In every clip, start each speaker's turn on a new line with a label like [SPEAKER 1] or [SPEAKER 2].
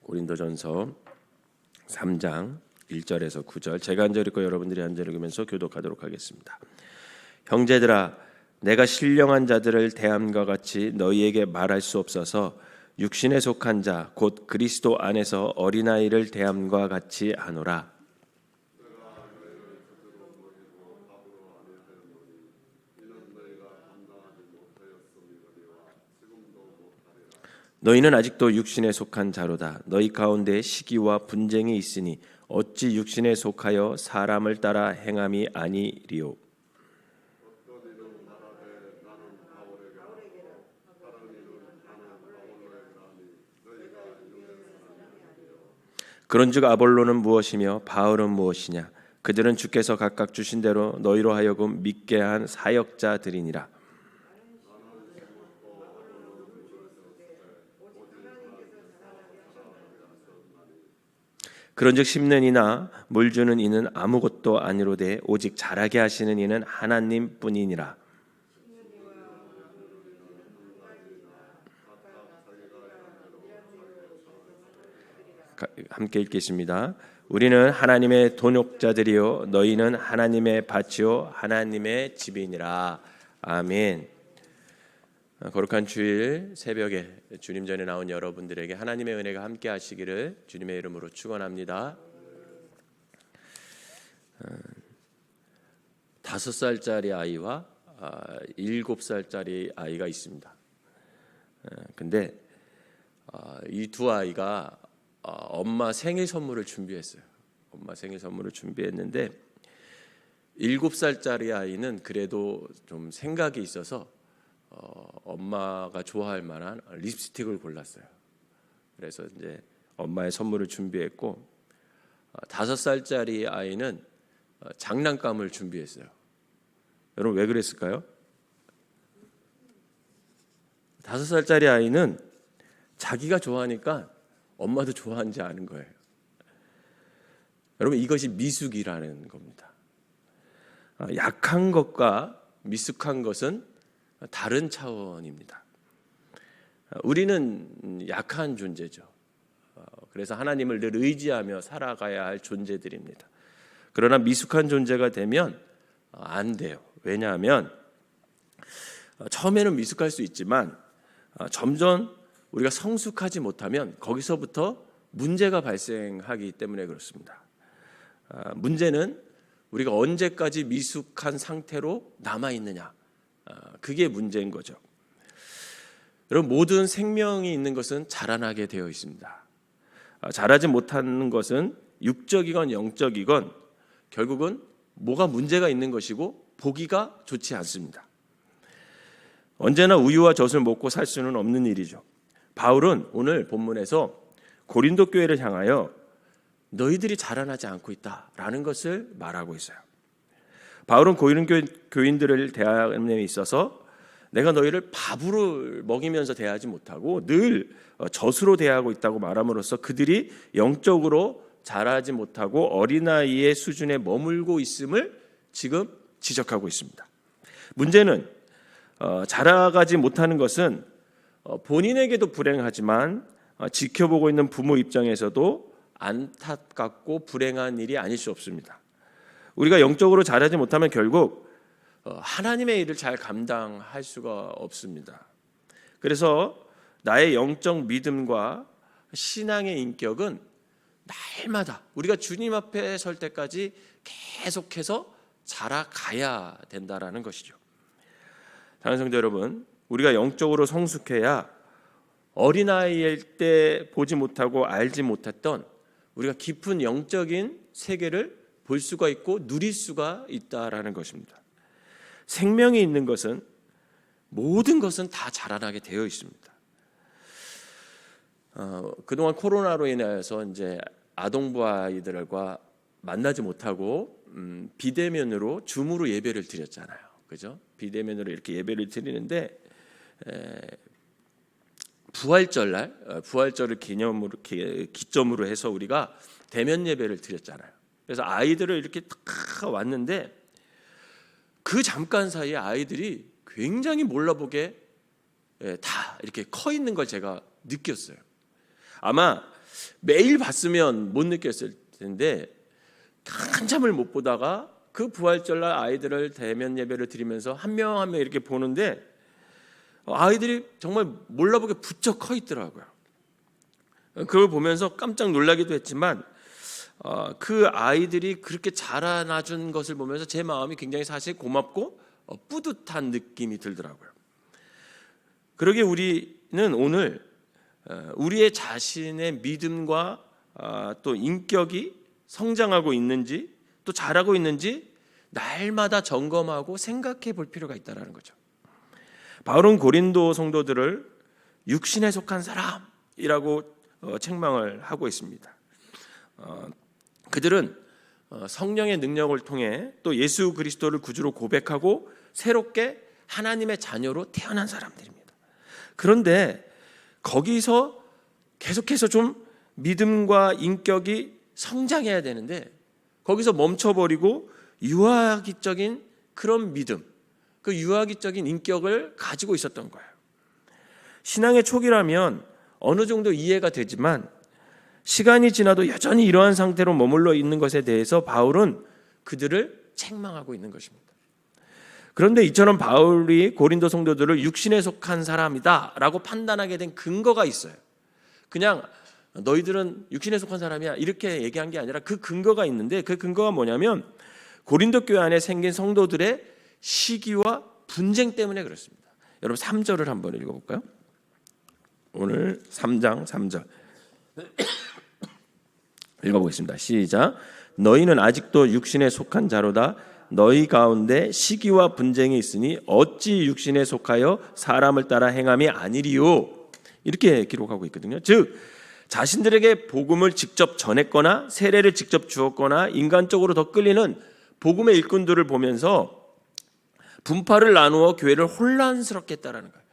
[SPEAKER 1] 고린도전서 3장 1절에서 9절, 제가 한 절 읽고 여러분들이 한 절 읽으면서 교독하도록 하겠습니다. 형제들아, 내가 신령한 자들을 대함과 같이 너희에게 말할 수 없어서 육신에 속한 자 곧 그리스도 안에서 어린아이를 대함과 같이 하노라. 너희는 아직도 육신에 속한 자로다. 너희 가운데 시기와 분쟁이 있으니 어찌 육신에 속하여 사람을 따라 행함이 아니리요. 그런즉 아볼로는 무엇이며 바울은 무엇이냐? 그들은 주께서 각각 주신 대로 너희로 하여금 믿게 한 사역자들이니라. 그런즉 심는 이나 물 주는 이는 아무것도 아니로되 오직 자라게 하시는 이는 하나님뿐이니라. 함께 읽겠습니다. 우리는 하나님의 동역자들이요 너희는 하나님의 밭이요 하나님의 집이니라. 아멘. 거룩한 주일 새벽에 주님 전에 나온 여러분들에게 하나님의 은혜가 함께 하시기를 주님의 이름으로 축원합니다. 5살짜리 아이와 7살짜리 아이가 있습니다. 근데 이 두 아이가 엄마 생일 선물을 준비했어요. 엄마 생일 선물을 준비했는데 7살짜리 아이는 그래도 좀 생각이 있어서 엄마가 좋아할 만한 립스틱을 골랐어요. 그래서 이제 엄마의 선물을 준비했고 5살짜리 아이는 장난감을 준비했어요. 여러분 왜 그랬을까요? 5살짜리 아이는 자기가 좋아하니까 엄마도 좋아하는지 아는 거예요. 여러분 이것이 미숙이라는 겁니다. 약한 것과 미숙한 것은 다른 차원입니다. 우리는 약한 존재죠. 그래서 하나님을 늘 의지하며 살아가야 할 존재들입니다. 그러나 미숙한 존재가 되면 안 돼요. 왜냐하면 처음에는 미숙할 수 있지만 점점 우리가 성숙하지 못하면 거기서부터 문제가 발생하기 때문에 그렇습니다. 문제는 우리가 언제까지 미숙한 상태로 남아있느냐, 그게 문제인 거죠. 여러분 모든 생명이 있는 것은 자라나게 되어 있습니다. 자라지 못하는 것은 육적이건 영적이건 결국은 뭐가 문제가 있는 것이고 보기가 좋지 않습니다. 언제나 우유와 젖을 먹고 살 수는 없는 일이죠. 바울은 오늘 본문에서 고린도 교회를 향하여 너희들이 자라나지 않고 있다라는 것을 말하고 있어요. 바울은 고린도 교인들을 대함에 있어서 내가 너희를 밥으로 먹이면서 대하지 못하고 늘 젖으로 대하고 있다고 말함으로써 그들이 영적으로 자라지 못하고 어린아이의 수준에 머물고 있음을 지금 지적하고 있습니다. 문제는 자라가지 못하는 것은 본인에게도 불행하지만 지켜보고 있는 부모 입장에서도 안타깝고 불행한 일이 아닐 수 없습니다. 우리가 영적으로 자라지 못하면 결국 하나님의 일을 잘 감당할 수가 없습니다. 그래서 나의 영적 믿음과 신앙의 인격은 날마다 우리가 주님 앞에 설 때까지 계속해서 자라가야 된다라는 것이죠. 사랑하는 성도 여러분, 우리가 영적으로 성숙해야 어린아이일 때 보지 못하고 알지 못했던 우리가 깊은 영적인 세계를 볼 수가 있고 누릴 수가 있다라는 것입니다. 생명이 있는 것은 모든 것은 다 자라나게 되어 있습니다. 그동안 코로나로 인해서 이제 아동부 아이들과 만나지 못하고 비대면으로 줌으로 예배를 드렸잖아요. 그죠? 비대면으로 이렇게 예배를 드리는데 부활절날 부활절을 기점으로 해서 우리가 대면 예배를 드렸잖아요. 그래서 아이들을 이렇게 딱 왔는데 그 잠깐 사이에 아이들이 굉장히 몰라보게 다 이렇게 커 있는 걸 제가 느꼈어요. 아마 매일 봤으면 못 느꼈을 텐데 한참을 못 보다가 그 부활절날 아이들을 대면 예배를 드리면서 한 명 한 명 이렇게 보는데 아이들이 정말 몰라보게 부쩍 커 있더라고요. 그걸 보면서 깜짝 놀라기도 했지만 그 아이들이 그렇게 자라나준 것을 보면서 제 마음이 굉장히 사실 고맙고 뿌듯한 느낌이 들더라고요. 그러게 우리는 오늘 우리의 자신의 믿음과 또 인격이 성장하고 있는지 또 자라고 있는지 날마다 점검하고 생각해 볼 필요가 있다는 거죠. 바울은 고린도 성도들을 육신에 속한 사람이라고 책망을 하고 있습니다. 그들은 성령의 능력을 통해 또 예수 그리스도를 구주로 고백하고 새롭게 하나님의 자녀로 태어난 사람들입니다. 그런데 거기서 계속해서 좀 믿음과 인격이 성장해야 되는데 거기서 멈춰버리고 유아기적인 그런 믿음, 그 유아기적인 인격을 가지고 있었던 거예요. 신앙의 초기라면 어느 정도 이해가 되지만 시간이 지나도 여전히 이러한 상태로 머물러 있는 것에 대해서 바울은 그들을 책망하고 있는 것입니다. 그런데 이처럼 바울이 고린도 성도들을 육신에 속한 사람이다 라고 판단하게 된 근거가 있어요. 그냥 너희들은 육신에 속한 사람이야 이렇게 얘기한 게 아니라 그 근거가 있는데 그 근거가 뭐냐면 고린도 교회 안에 생긴 성도들의 시기와 분쟁 때문에 그렇습니다. 여러분 3절을 한번 읽어볼까요? 오늘 3장 3절 읽어보겠습니다. 시작. 너희는 아직도 육신에 속한 자로다. 너희 가운데 시기와 분쟁이 있으니 어찌 육신에 속하여 사람을 따라 행함이 아니리요. 이렇게 기록하고 있거든요. 즉 자신들에게 복음을 직접 전했거나 세례를 직접 주었거나 인간적으로 더 끌리는 복음의 일꾼들을 보면서 분파를 나누어 교회를 혼란스럽게 했다라는 거예요.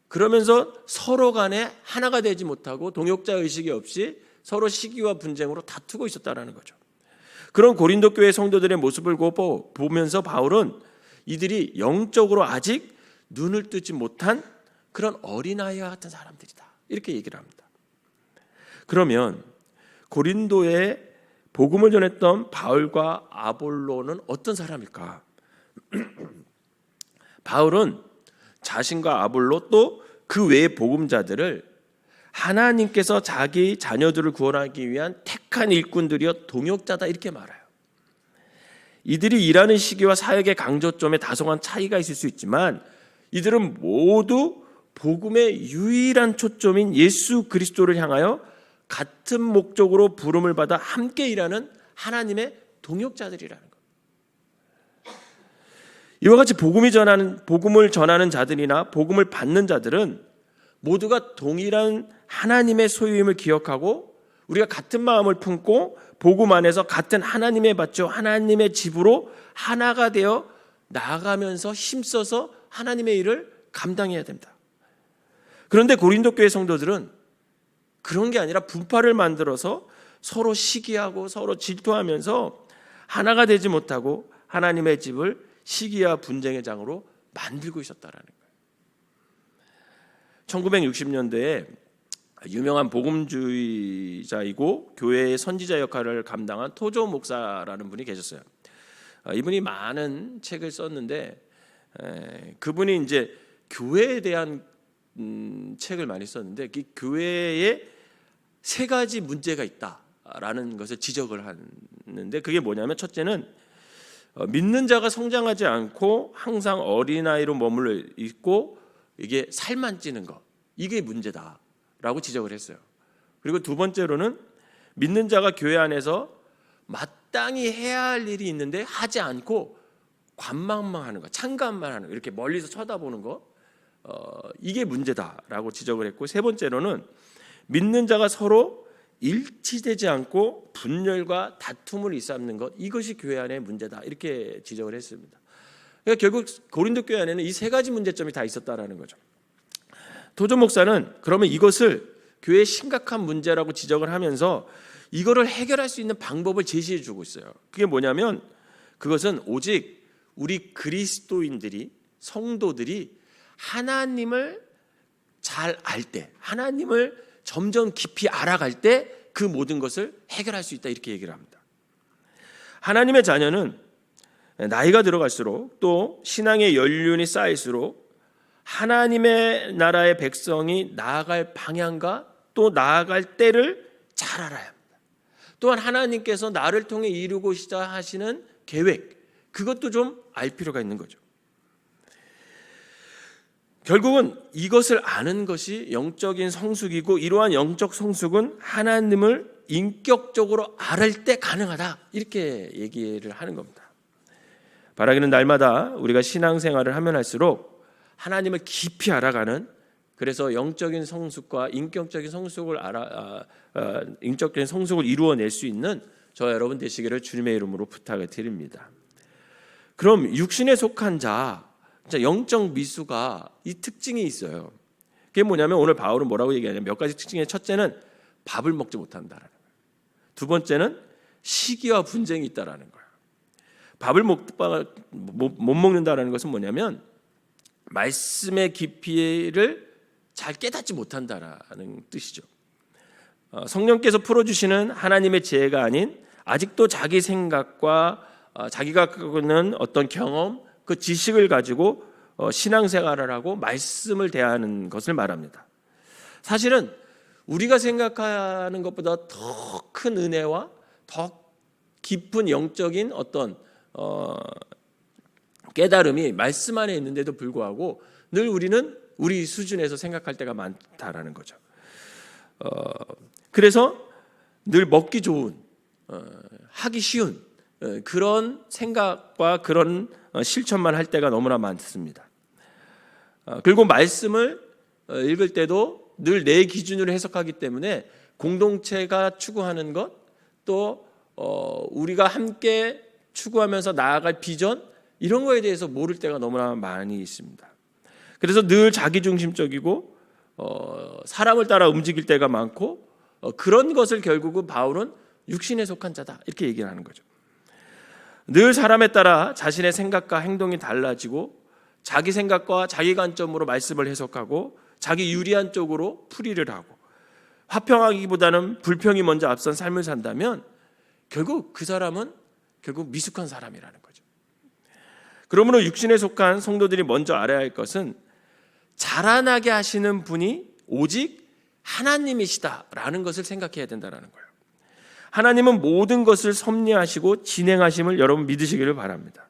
[SPEAKER 1] 그러면서 서로 간에 하나가 되지 못하고 동역자 의식이 없이 서로 시기와 분쟁으로 다투고 있었다라는 거죠. 그런 고린도 교회 성도들의 모습을 보면서 바울은 이들이 영적으로 아직 눈을 뜨지 못한 그런 어린아이와 같은 사람들이다. 이렇게 얘기를 합니다. 그러면 고린도에 복음을 전했던 바울과 아볼로는 어떤 사람일까? 바울은 자신과 아볼로 또 그 외의 복음자들을 하나님께서 자기 자녀들을 구원하기 위한 택한 일꾼들이여 동역자다 이렇게 말해요. 이들이 일하는 시기와 사역의 강조점에 다소한 차이가 있을 수 있지만 이들은 모두 복음의 유일한 초점인 예수 그리스도를 향하여 같은 목적으로 부름을 받아 함께 일하는 하나님의 동역자들이라는 거예요. 이와 같이 복음을 전하는 자들이나 복음을 받는 자들은 모두가 동일한 하나님의 소유임을 기억하고 우리가 같은 마음을 품고 복음 안에서 같은 하나님의 밭이요 하나님의 집으로 하나가 되어 나아가면서 힘써서 하나님의 일을 감당해야 됩니다. 그런데 고린도 교회 성도들은 그런 게 아니라 분파를 만들어서 서로 시기하고 서로 질투하면서 하나가 되지 못하고 하나님의 집을 시기와 분쟁의 장으로 만들고 있었다라는 거예요. 1960년대에 유명한 복음주의자이고 교회의 선지자 역할을 감당한 토조 목사라는 분이 계셨어요. 이분이 많은 책을 썼는데 그분이 이제 교회에 대한 책을 많이 썼는데 그 교회에 세 가지 문제가 있다라는 것을 지적을 하는데 그게 뭐냐면 첫째는 믿는 자가 성장하지 않고 항상 어린아이로 머물러 있고 이게 살만 찌는 것 이게 문제다라고 지적을 했어요. 그리고 두 번째로는 믿는 자가 교회 안에서 마땅히 해야 할 일이 있는데 하지 않고 관망만 하는 것, 참관만 하는 것, 이렇게 멀리서 쳐다보는 것 이게 문제다라고 지적을 했고 세 번째로는 믿는 자가 서로 일치되지 않고 분열과 다툼을 일삼는 것 이것이 교회 안의 문제다 이렇게 지적을 했습니다. 그러니까 결국 고린도 교회 안에는 이 세 가지 문제점이 다 있었다라는 거죠. 토조 목사는 그러면 이것을 교회의 심각한 문제라고 지적을 하면서 이거를 해결할 수 있는 방법을 제시해 주고 있어요. 그게 뭐냐면 그것은 오직 우리 그리스도인들이 성도들이 하나님을 잘 알 때 하나님을 점점 깊이 알아갈 때 그 모든 것을 해결할 수 있다, 이렇게 얘기를 합니다. 하나님의 자녀는 나이가 들어갈수록 또 신앙의 연륜이 쌓일수록 하나님의 나라의 백성이 나아갈 방향과 또 나아갈 때를 잘 알아야 합니다. 또한 하나님께서 나를 통해 이루고자 하시는 계획, 그것도 좀 알 필요가 있는 거죠. 결국은 이것을 아는 것이 영적인 성숙이고, 이러한 영적 성숙은 하나님을 인격적으로 알을 때 가능하다, 이렇게 얘기를 하는 겁니다. 바라기는 날마다 우리가 신앙생활을 하면 할수록 하나님을 깊이 알아가는, 그래서 영적인 성숙과 인격적인 성숙을 인격적인 성숙을 이루어낼 수 있는 저와 여러분 되시기를 주님의 이름으로 부탁을 드립니다. 그럼 육신에 속한 자, 영적 미수가 이 특징이 있어요. 그게 뭐냐면 오늘 바울은 뭐라고 얘기하냐면 몇 가지 특징의 첫째는 밥을 먹지 못한다라는 거예요. 두 번째는 시기와 분쟁이 있다라는 거예요. 밥을 못 먹는다라는 것은 뭐냐면 말씀의 깊이를 잘 깨닫지 못한다라는 뜻이죠. 성령께서 풀어주시는 하나님의 지혜가 아닌 아직도 자기 생각과 자기가 갖고 있는 어떤 경험, 그 지식을 가지고 신앙생활을 하고 말씀을 대하는 것을 말합니다. 사실은 우리가 생각하는 것보다 더 큰 은혜와 더 깊은 영적인 어떤 깨달음이 말씀 안에 있는데도 불구하고 늘 우리는 우리 수준에서 생각할 때가 많다라는 거죠. 그래서 늘 먹기 좋은, 하기 쉬운 그런 생각과 그런 실천만 할 때가 너무나 많습니다. 그리고 말씀을 읽을 때도 늘 내 기준으로 해석하기 때문에 공동체가 추구하는 것, 또 우리가 함께 추구하면서 나아갈 비전, 이런 거에 대해서 모를 때가 너무나 많이 있습니다. 그래서 늘 자기중심적이고 사람을 따라 움직일 때가 많고, 그런 것을 결국은 바울은 육신에 속한 자다, 이렇게 얘기를 하는 거죠. 늘 사람에 따라 자신의 생각과 행동이 달라지고 자기 생각과 자기 관점으로 말씀을 해석하고 자기 유리한 쪽으로 풀이를 하고 화평하기보다는 불평이 먼저 앞선 삶을 산다면 결국 그 사람은 결국 미숙한 사람이라는 거죠. 그러므로 육신에 속한 성도들이 먼저 알아야 할 것은 자라나게 하시는 분이 오직 하나님이시다라는 것을 생각해야 된다는 거예요. 하나님은 모든 것을 섭리하시고 진행하심을 여러분 믿으시기를 바랍니다.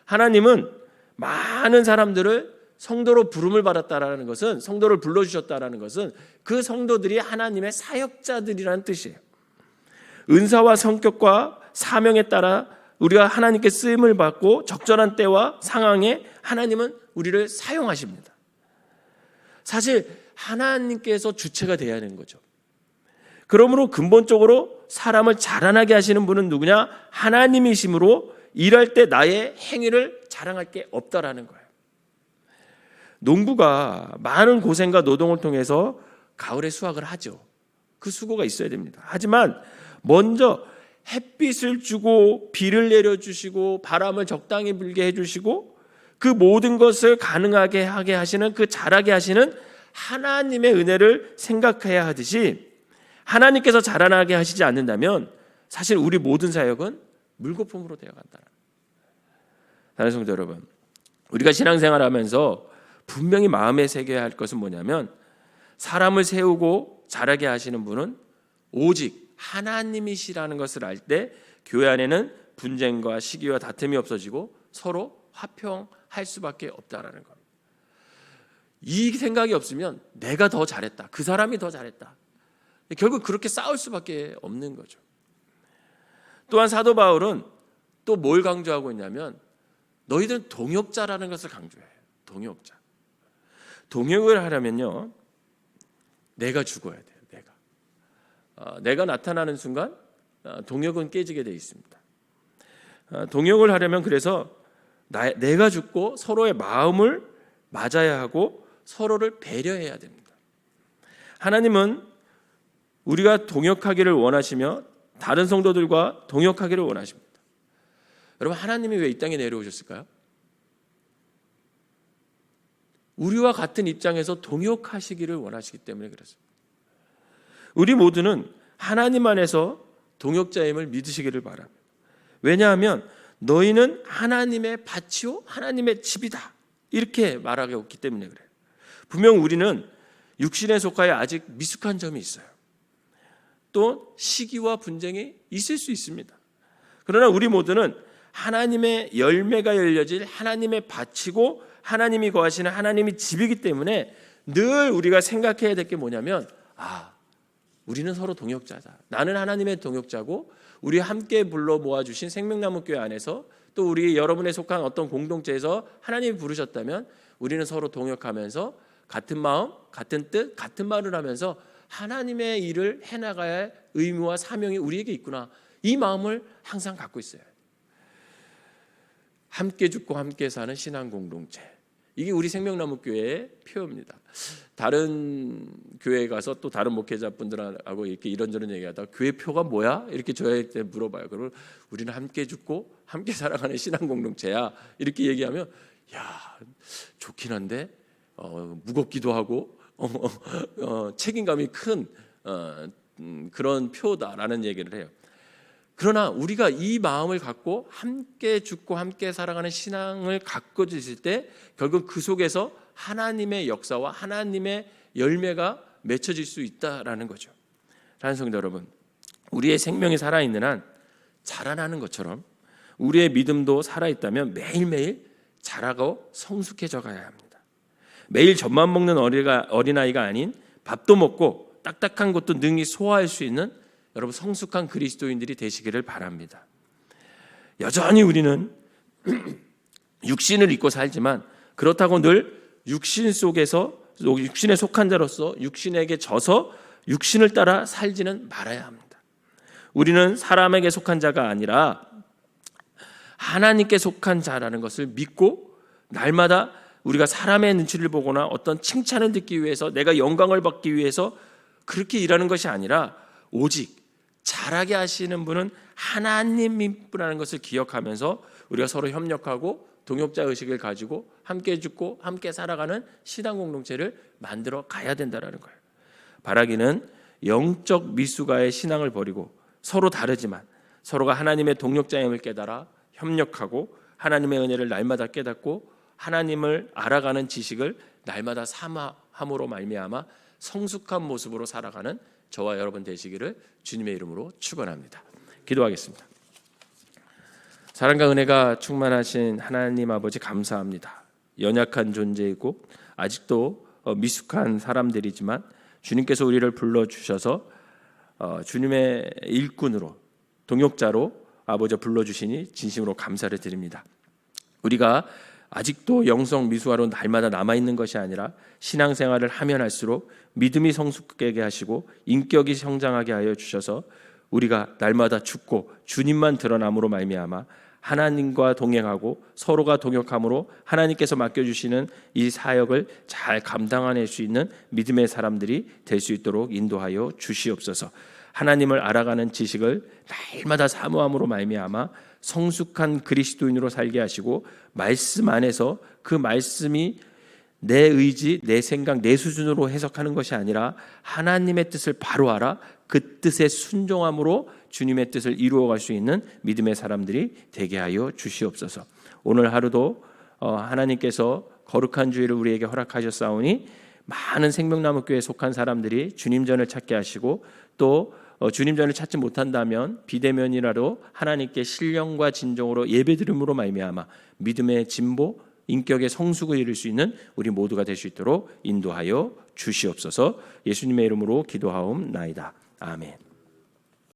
[SPEAKER 1] 하나님은 많은 사람들을 성도로 부름을 받았다라는 것은, 성도를 불러주셨다라는 것은 그 성도들이 하나님의 사역자들이라는 뜻이에요. 은사와 성격과 사명에 따라 우리가 하나님께 쓰임을 받고 적절한 때와 상황에 하나님은 우리를 사용하십니다. 사실 하나님께서 주체가 되어야 하는 거죠. 그러므로 근본적으로 사람을 자라나게 하시는 분은 누구냐? 하나님이시므로 일할 때 나의 행위를 자랑할 게 없다라는 거예요. 농부가 많은 고생과 노동을 통해서 가을에 수확을 하죠. 그 수고가 있어야 됩니다. 하지만 먼저 햇빛을 주고 비를 내려주시고 바람을 적당히 불게 해주시고 그 모든 것을 가능하게 하게 하시는, 그 자라게 하시는 하나님의 은혜를 생각해야 하듯이, 하나님께서 자라나게 하시지 않는다면 사실 우리 모든 사역은 물거품으로 되어간다. 사랑하는 성도 여러분, 우리가 신앙생활하면서 분명히 마음에 새겨야 할 것은 뭐냐면, 사람을 세우고 자라게 하시는 분은 오직 하나님이시라는 것을 알 때 교회 안에는 분쟁과 시기와 다툼이 없어지고 서로 화평할 수밖에 없다라는 겁니다. 이 생각이 없으면 내가 더 잘했다, 그 사람이 더 잘했다, 결국 그렇게 싸울 수밖에 없는 거죠. 또한 사도 바울은 또 뭘 강조하고 있냐면, 너희들은 동역자라는 것을 강조해요. 동역자. 동역을 하려면요, 내가 죽어야 돼요. 내가 나타나는 순간 동역은 깨지게 되어 있습니다. 동역을 하려면 그래서 내가 죽고 서로의 마음을 맞아야 하고 서로를 배려해야 됩니다. 하나님은 우리가 동역하기를 원하시며 다른 성도들과 동역하기를 원하십니다. 여러분, 하나님이 왜 이 땅에 내려오셨을까요? 우리와 같은 입장에서 동역하시기를 원하시기 때문에 그렇습니다. 우리 모두는 하나님 안에서 동역자임을 믿으시기를 바랍니다. 왜냐하면 너희는 하나님의 밭이요 하나님의 집이다, 이렇게 말하고 있기 때문에 그래요. 분명 우리는 육신에 속하여 아직 미숙한 점이 있어요. 또 시기와 분쟁이 있을 수 있습니다. 그러나 우리 모두는 하나님의 열매가 열려질 하나님의 밭이고 하나님이 거하시는 하나님의 집이기 때문에 늘 우리가 생각해야 될 게 뭐냐면, 우리는 서로 동역자다. 나는 하나님의 동역자고, 우리 함께 불러 모아주신 생명나무교회 안에서 또 우리 여러분에 속한 어떤 공동체에서 하나님이 부르셨다면 우리는 서로 동역하면서 같은 마음, 같은 뜻, 같은 말을 하면서 하나님의 일을 해나가야 할 의무와 사명이 우리에게 있구나, 이 마음을 항상 갖고 있어요. 함께 죽고 함께 사는 신앙 공동체, 이게 우리 생명나무교회의 표입니다. 다른 교회에 가서 또 다른 목회자분들하고 이렇게 이런저런 얘기하다가 교회 표가 뭐야? 이렇게 저희한테 물어봐요. 그러면 우리는 함께 죽고 함께 살아가는 신앙 공동체야, 이렇게 얘기하면 좋긴 한데 무겁기도 하고 책임감이 큰 그런 표다라는 얘기를 해요. 그러나 우리가 이 마음을 갖고 함께 죽고 함께 살아가는 신앙을 갖고 있을 때 결국 그 속에서 하나님의 역사와 하나님의 열매가 맺혀질 수 있다라는 거죠. 사랑하는 성도 여러분, 우리의 생명이 살아있는 한 자라나는 것처럼 우리의 믿음도 살아있다면 매일매일 자라고 성숙해져 가야 합니다. 매일 젖만 먹는 어린아이가 아닌 밥도 먹고 딱딱한 것도 능히 소화할 수 있는 여러분 성숙한 그리스도인들이 되시기를 바랍니다. 여전히 우리는 육신을 입고 살지만 그렇다고 늘 육신 속에서 육신에 속한 자로서 육신에게 져서 육신을 따라 살지는 말아야 합니다. 우리는 사람에게 속한 자가 아니라 하나님께 속한 자라는 것을 믿고 날마다 우리가 사람의 눈치를 보거나 어떤 칭찬을 듣기 위해서 내가 영광을 받기 위해서 그렇게 일하는 것이 아니라 오직 자라게 하시는 분은 하나님인 분이라는 것을 기억하면서 우리가 서로 협력하고 동역자 의식을 가지고 함께 죽고 함께 살아가는 신앙 공동체를 만들어 가야 된다는 거예요. 바라기는 영적 미숙아의 신앙을 버리고 서로 다르지만 서로가 하나님의 동역자임을 깨달아 협력하고 하나님의 은혜를 날마다 깨닫고 하나님을 알아가는 지식을 날마다 삼아함으로 말미암아 성숙한 모습으로 살아가는 저와 여러분 되시기를 주님의 이름으로 축원합니다. 기도하겠습니다. 사랑과 은혜가 충만하신 하나님 아버지, 감사합니다. 연약한 존재이고 아직도 미숙한 사람들이지만 주님께서 우리를 불러주셔서 주님의 일꾼으로 동역자로 아버지 불러주시니 진심으로 감사를 드립니다. 우리가 아직도 영성 미숙아로 날마다 남아있는 것이 아니라 신앙생활을 하면 할수록 믿음이 성숙하게 하시고 인격이 성장하게 하여 주셔서 우리가 날마다 죽고 주님만 드러남으로 말미암아 하나님과 동행하고 서로가 동역함으로 하나님께서 맡겨주시는 이 사역을 잘 감당해낼 수 있는 믿음의 사람들이 될 수 있도록 인도하여 주시옵소서. 하나님을 알아가는 지식을 날마다 사모함으로 말미암아 성숙한 그리스도인으로 살게 하시고 말씀 안에서 그 말씀이 내 의지, 내 생각, 내 수준으로 해석하는 것이 아니라 하나님의 뜻을 바로 알아 그 뜻에 순종함으로 주님의 뜻을 이루어갈 수 있는 믿음의 사람들이 되게 하여 주시옵소서. 오늘 하루도 하나님께서 거룩한 주일을 우리에게 허락하셨사오니 많은 생명나무교회에 속한 사람들이 주님 전을 찾게 하시고 또 주님 전을 찾지 못한다면 비대면이라도 하나님께 신령과 진정으로 예배드림으로 말미암아 믿음의 진보, 인격의 성숙을 이룰 수 있는 우리 모두가 될 수 있도록 인도하여 주시옵소서. 예수님의 이름으로 기도하옵나이다. 아멘.